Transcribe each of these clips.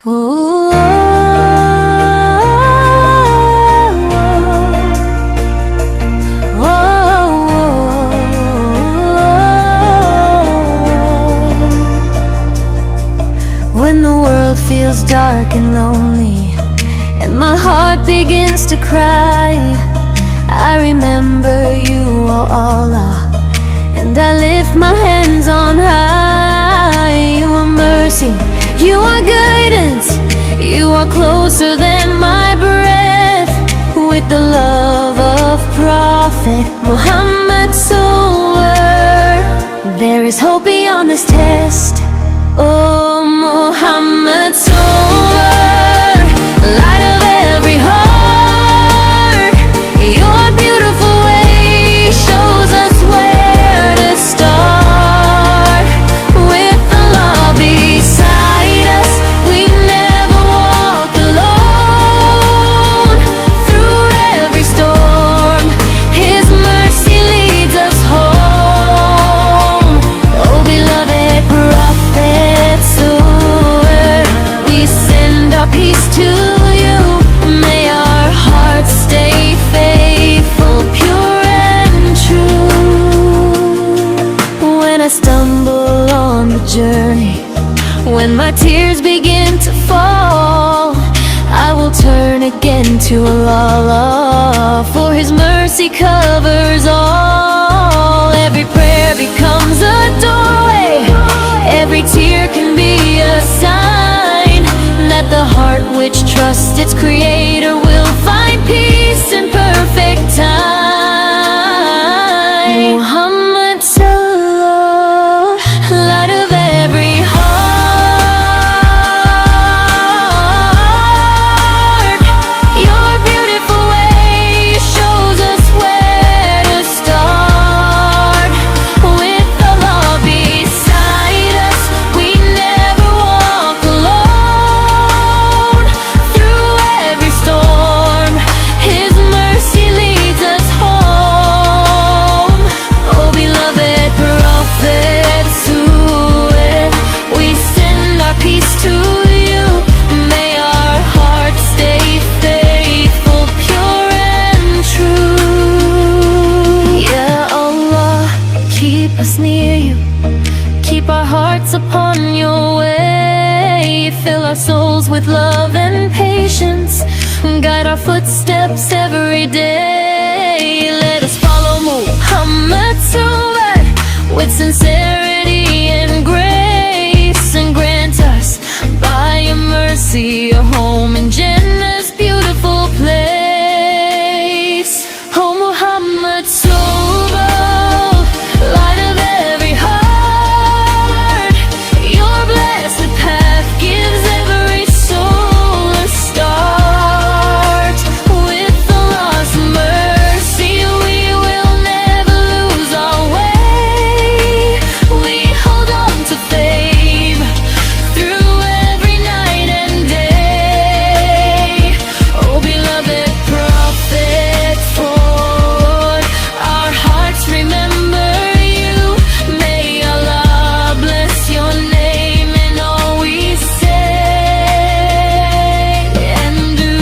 Ooh, when the world feels dark and lonely, and my heart begins to cry, I remember you, oh Allah, and I lift my hands on high. You are mercy, you are guidance, you are closer than my breath. With the love of Prophet Muhammad sower, there is hope beyond this test. Oh Muhammad sower, light of every heart, your beautiful way shows us where to start. With the law beside us, we never walk alone. Through every storm, His mercy leads us home. Oh beloved Prophet sower, we send our peace to you. May our hearts stay faithful, pure and true. When I stumble on the journey, when my tears begin to fall, I will turn again to Allah, for His mercy covers all. Every prayer becomes a doorway, every tear can be a sign that the heart which trusts its Creator will find peace in perfect time. Muhammad Sallallahu, light of every heart, your beautiful way shows us where to start. With the law beside us, we never walk alone. Through every storm, His mercy leads us home. Oh beloved Prophet sower, we send our peace to you. May our hearts stay faithful, pure and true. Ya Allah, keep us near you, keep our hearts upon your way. Fill our souls with love and patience, guide our footsteps every day. Let us follow Muhammad sower with sincerity and grace, and grant us by your mercy a home in Jannah's beautiful place. Oh Muhammad sower, light of every heart, your blessed path gives every soul a start. With Allah's mercy, we will never lose our way. We hold on to faith through every night and day. Oh beloved Prophet forward, our hearts remember you. May Allah bless your name in all we say and do.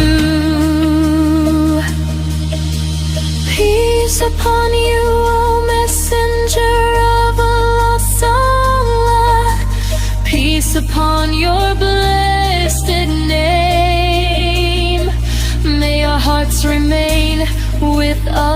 Peace upon you, O messenger of Allah Salah. Peace upon your blessed name. May our hearts remain with Allah.